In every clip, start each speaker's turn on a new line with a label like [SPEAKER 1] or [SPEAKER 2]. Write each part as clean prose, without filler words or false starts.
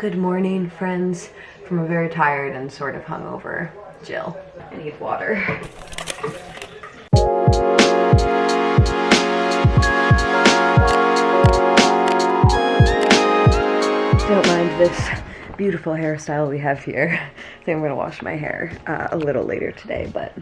[SPEAKER 1] Good morning, friends, from a very tired and sort of hungover Jill. I need water. Don't mind this beautiful hairstyle we have here. I think I'm gonna wash my hair a little later today, but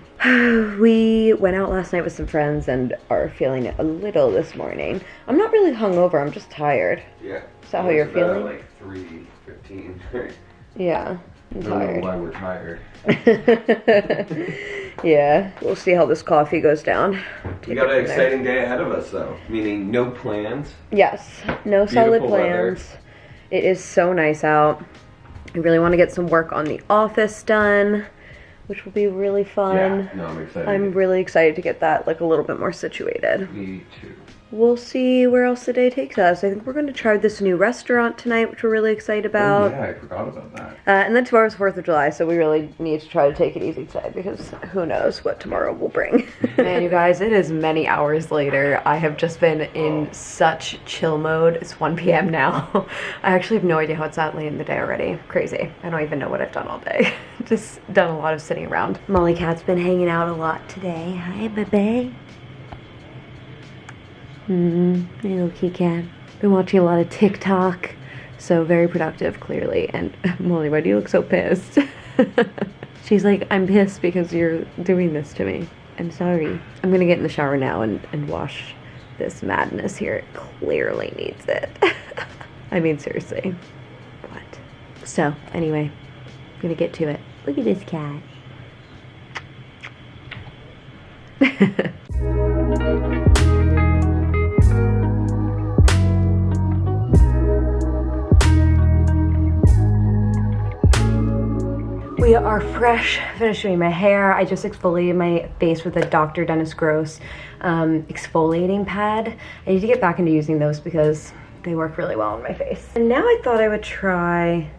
[SPEAKER 1] we went out last night with some friends and are feeling it a little this morning. I'm not really hungover, I'm just tired.
[SPEAKER 2] Yeah.
[SPEAKER 1] Is that how you're feeling?
[SPEAKER 2] Like 3:15, right?
[SPEAKER 1] Yeah, I'm tired.
[SPEAKER 2] I don't know why we're tired.
[SPEAKER 1] Yeah, we'll see how this coffee goes down.
[SPEAKER 2] We got an exciting day ahead of us though, meaning no plans.
[SPEAKER 1] Yes, no solid plans.
[SPEAKER 2] Weather.
[SPEAKER 1] It is so nice out. I really want to get some work on the office done, which will be really fun.
[SPEAKER 2] Yeah, no, I'm excited.
[SPEAKER 1] I'm really excited to get that like a little bit more situated.
[SPEAKER 2] Me too.
[SPEAKER 1] We'll see where else the day takes us. I think we're going to try this new restaurant tonight, which we're really excited about.
[SPEAKER 2] Oh, yeah, I forgot about that.
[SPEAKER 1] And then tomorrow's 4th of July, so we really need to try to take it easy today because who knows what tomorrow will bring. Man, you guys, it is many hours later. I have just been in such chill mode. It's 1 p.m. now. I actually have no idea how it's that late in the day already. Crazy. I don't even know what I've done all day. Just done a lot of sitting around. Molly Cat's been hanging out a lot today. Hi, baby. Little kitty cat. Been watching a lot of TikTok, so very productive, clearly. And Molly, why do you look so pissed? She's like, I'm pissed because you're doing this to me. I'm sorry. I'm gonna get in the shower now and wash this madness here. It clearly needs it. I mean, seriously. What? So, anyway, I'm gonna get to it. Look at this cat. We are fresh, finished doing my hair. I just exfoliated my face with a Dr. Dennis Gross exfoliating pad. I need to get back into using those because they work really well on my face. And now I thought I would try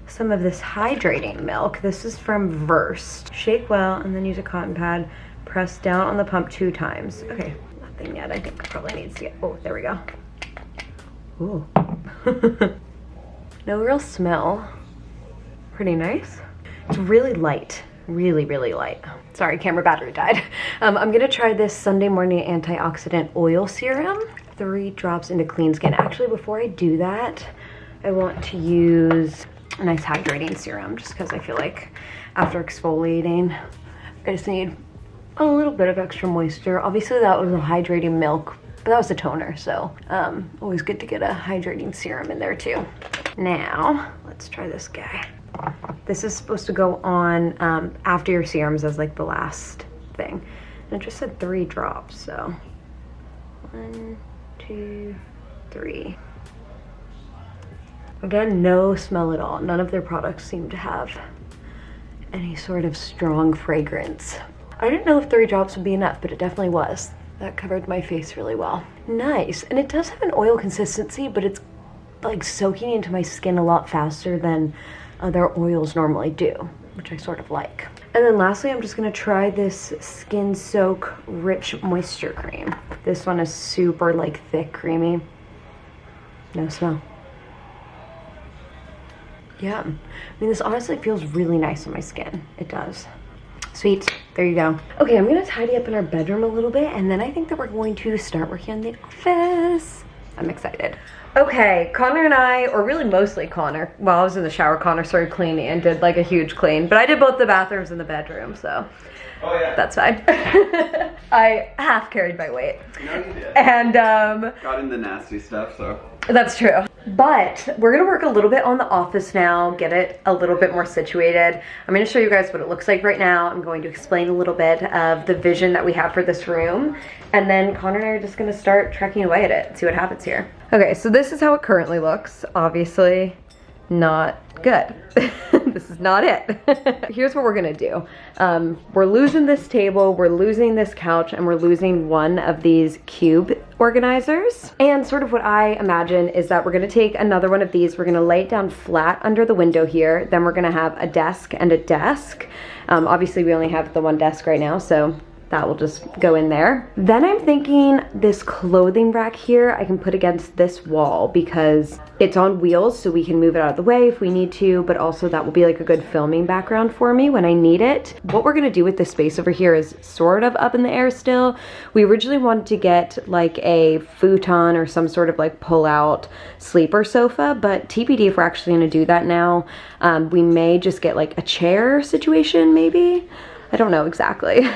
[SPEAKER 1] some of this hydrating milk. This is from Versed. Shake well and then use a cotton pad. Press down on the pump 2 times. Okay, nothing yet. I think it probably needs to get, oh, there we go. Ooh. No real smell. Pretty nice. It's really light, really, really light. Sorry, camera battery died. I'm gonna try this Sunday Morning Antioxidant Oil Serum. 3 drops into clean skin. Actually, before I do that, I want to use a nice hydrating serum just because I feel like after exfoliating, I just need a little bit of extra moisture. Obviously, that was a hydrating milk, but that was a toner, so always good to get a hydrating serum in there too. Now, let's try this guy. This is supposed to go on after your serums as like the last thing. And it just said 3 drops, so 1, 2, 3. Again, no smell at all. None of their products seem to have any sort of strong fragrance. I didn't know if 3 drops would be enough, but it definitely was. That covered my face really well. Nice, and it does have an oil consistency, but it's like soaking into my skin a lot faster than other oils normally do, which I sort of like. And then lastly, I'm just gonna try this Skin Soak Rich Moisture Cream. This one is super like thick, creamy. No smell. Yeah, I mean, this honestly feels really nice on my skin. It does. Sweet, there you go. Okay, I'm gonna tidy up in our bedroom a little bit, and then I think that we're going to start working on the office. I'm excited. Okay, Connor and I, or really mostly Connor, while I was in the shower, Connor started cleaning and did like a huge clean, but I did both the bathrooms and the bedroom, so
[SPEAKER 2] Oh yeah.
[SPEAKER 1] that's fine. I half carried my weight.
[SPEAKER 2] No, you did.
[SPEAKER 1] And
[SPEAKER 2] got in the nasty stuff, so.
[SPEAKER 1] that's true. But we're gonna work a little bit on the office now, get it a little bit more situated. I'm gonna show you guys what it looks like right now. I'm going to explain a little bit of the vision that we have for this room. And then Connor and I are just gonna start trekking away at it, see what happens here. Okay, so this is how it currently looks. Obviously, not good. This is not it. Here's what we're gonna do. We're losing this table, we're losing this couch, and we're losing one of these cube organizers. And sort of what I imagine is that we're gonna take another one of these, we're gonna lay it down flat under the window here, then we're gonna have a desk and a desk. Obviously we only have the one desk right now, so that will just go in there. Then I'm thinking this clothing rack here I can put against this wall because it's on wheels, so we can move it out of the way if we need to, but also that will be like a good filming background for me when I need it. What we're gonna do with this space over here is sort of up in the air still. We originally wanted to get like a futon or some sort of like pull-out sleeper sofa, but TBD if we're actually gonna do that now. We may just get like a chair situation maybe. I don't know exactly.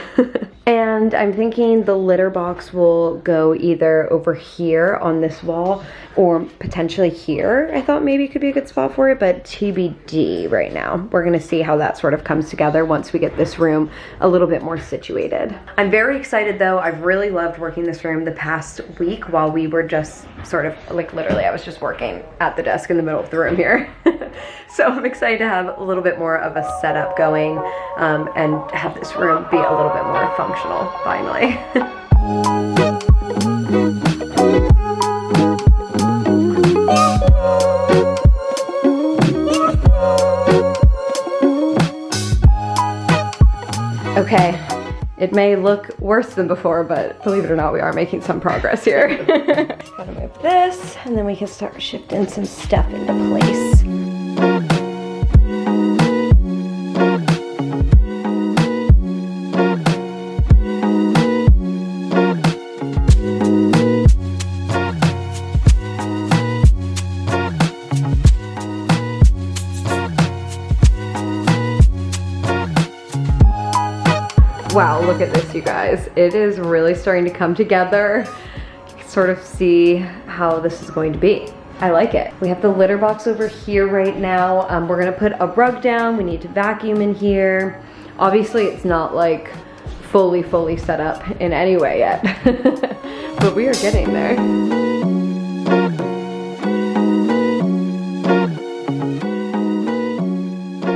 [SPEAKER 1] And I'm thinking the litter box will go either over here on this wall or potentially here. I thought maybe it could be a good spot for it, but TBD right now. We're gonna see how that sort of comes together once we get this room a little bit more situated. I'm very excited though. I've really loved working this room the past week while we were just sort of like literally I was just working at the desk in the middle of the room here. So I'm excited to have a little bit more of a setup going and have this room be a little bit more functional finally. Okay, it may look worse than before, but believe it or not, we are making some progress here. Gotta move this, and then we can start shifting some stuff into place. Wow, look at this, you guys. It is really starting to come together. You can sort of see how this is going to be. I like it. We have the litter box over here right now. We're gonna put a rug down. We need to vacuum in here. Obviously, it's not like fully set up in any way yet, but we are getting there.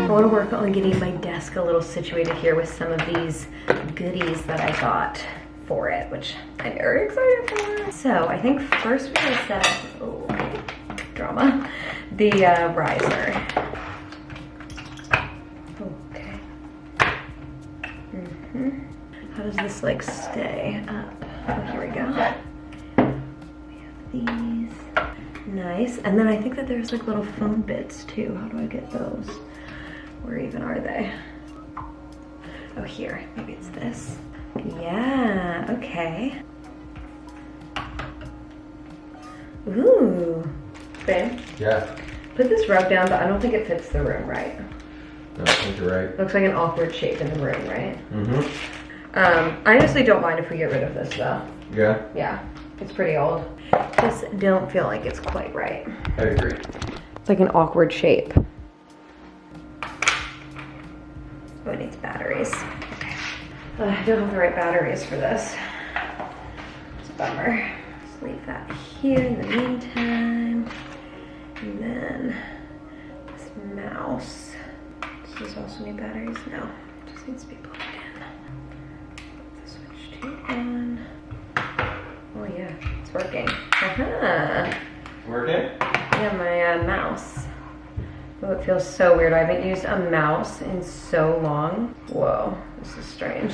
[SPEAKER 1] I want to work on getting my desk a little situated here with some of these goodies that I got for it, which I'm very excited for. So I think first we're gonna set up, drama, the riser. Okay. How does this like stay up? Oh, here we go. We have these. Nice. And then I think that there's like little foam bits too. How do I get those? Where even are they? Oh, here. Maybe it's this. Yeah, okay. Ooh. Babe?
[SPEAKER 2] Yeah.
[SPEAKER 1] Put this rug down, but I don't think it fits the room right.
[SPEAKER 2] No, I think you're right.
[SPEAKER 1] Looks like an awkward shape in the room, right?
[SPEAKER 2] Mm-hmm.
[SPEAKER 1] I honestly don't mind if we get rid of this though.
[SPEAKER 2] Yeah?
[SPEAKER 1] Yeah, it's pretty old. Just don't feel like it's quite right.
[SPEAKER 2] I agree.
[SPEAKER 1] It's like an awkward shape. Oh, it needs batteries. Okay. I don't have the right batteries for this. It's a bummer. Just leave that here in the meantime. And then this mouse. Does this also need batteries? No, it just needs to be plugged in. Put the switch to on. Oh yeah, it's working. Aha!
[SPEAKER 2] Working?
[SPEAKER 1] Yeah, my mouse. Oh, it feels so weird. I haven't used a mouse in so long. Whoa, this is strange.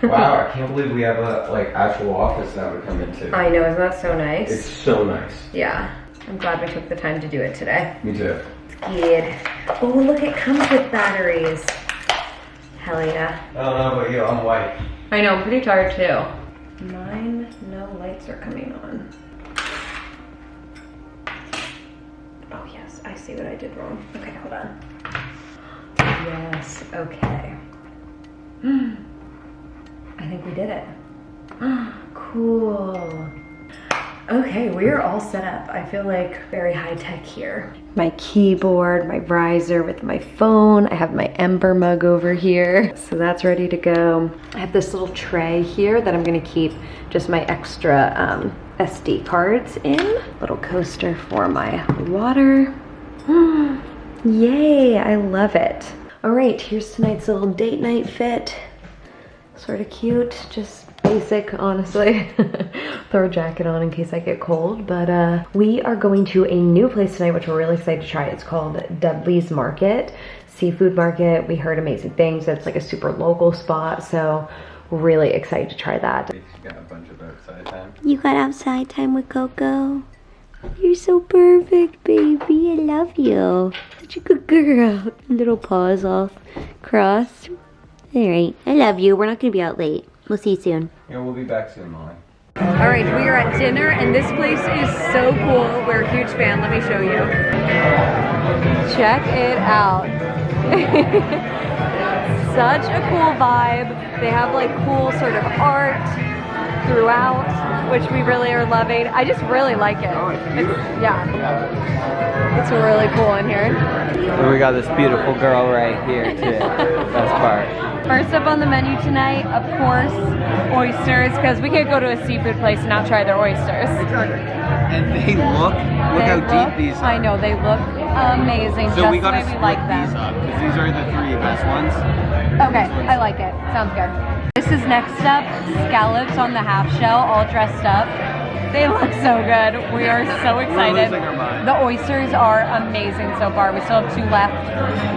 [SPEAKER 2] Wow, I can't believe we have a like actual office that we come into.
[SPEAKER 1] I know, isn't that so nice?
[SPEAKER 2] It's so nice.
[SPEAKER 1] Yeah, I'm glad we took the time to do it today.
[SPEAKER 2] Me too.
[SPEAKER 1] It's good. Oh, look, it comes with batteries. Hell yeah.
[SPEAKER 2] I don't know about you, I'm white.
[SPEAKER 1] I know, I'm pretty tired too. Mine, no lights are coming on. Oh yes, I see what I did wrong. Okay, hold on. Yes, okay. I think we did it. Cool. Okay, we're all set up. I feel like very high tech here. My keyboard, my riser with my phone. I have my Ember mug over here. So that's ready to go. I have this little tray here that I'm gonna keep just my extra SD cards in. Little coaster for my water. Yay, I love it. All right, here's tonight's little date night fit. Sort of cute, just basic, honestly. Throw a jacket on in case I get cold, but we are going to a new place tonight, which we're really excited to try. It's called Dudley's Market, seafood market. We heard amazing things. It's like a super local spot, so really excited to try that.
[SPEAKER 2] You got a bunch of outside time.
[SPEAKER 3] You got outside time with Coco. You're so perfect, baby. I love you. Such a good girl. Little paws all crossed. Alright, I love you. We're not gonna be out late. We'll see you soon.
[SPEAKER 2] Yeah, we'll be back soon, Molly.
[SPEAKER 1] All right, we are at dinner and this place is so cool. We're a huge fan. Let me show you. Check it out. Such a cool vibe. They have like cool sort of art throughout, which we really are loving. I just really like it. It's really cool in here.
[SPEAKER 4] And we got this beautiful girl right here too. Best part.
[SPEAKER 1] First up on the menu tonight, of course, oysters, because we can't go to a seafood place and not try their oysters.
[SPEAKER 4] And they look how deep these are.
[SPEAKER 1] I know, they look amazing,
[SPEAKER 4] So
[SPEAKER 1] just
[SPEAKER 4] we
[SPEAKER 1] the
[SPEAKER 4] gotta
[SPEAKER 1] way we
[SPEAKER 4] split
[SPEAKER 1] like them.
[SPEAKER 4] these up, because these are the 3 best ones.
[SPEAKER 1] Okay, I like it. Sounds good. This is next up, scallops on the half shell, all dressed up. They look so good. We are so excited.
[SPEAKER 4] losing our minds.
[SPEAKER 1] The oysters are amazing so far. We still have 2 left.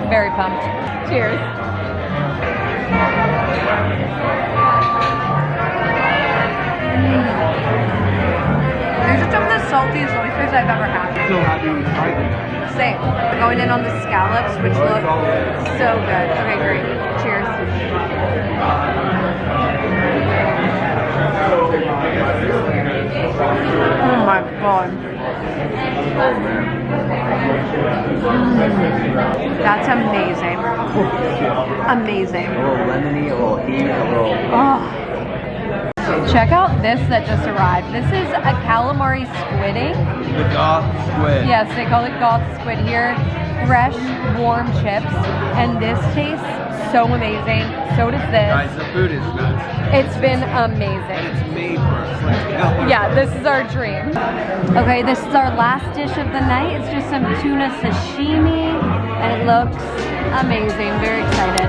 [SPEAKER 1] Very pumped. Cheers. These are some of the saltiest oysters I've ever had.
[SPEAKER 4] So happy we tried them.
[SPEAKER 1] Same. We're going in on the scallops, which look so good. Okay, great. Cheers. Oh my god. That's amazing. Amazing.
[SPEAKER 4] A little lemony, a little heat, a little...
[SPEAKER 1] Oh. Check out this that just arrived. This is a calamari squidding.
[SPEAKER 4] The goth squid.
[SPEAKER 1] Yes, they call it goth squid here. Fresh, warm chips. And this tastes so amazing. So does this.
[SPEAKER 4] Guys, the food is nuts.
[SPEAKER 1] It's been amazing.
[SPEAKER 4] It's made for us. Let's go.
[SPEAKER 1] Yeah, this is our dream. Okay, this is our last dish of the night. It's just some tuna sashimi, and it looks amazing. Very excited.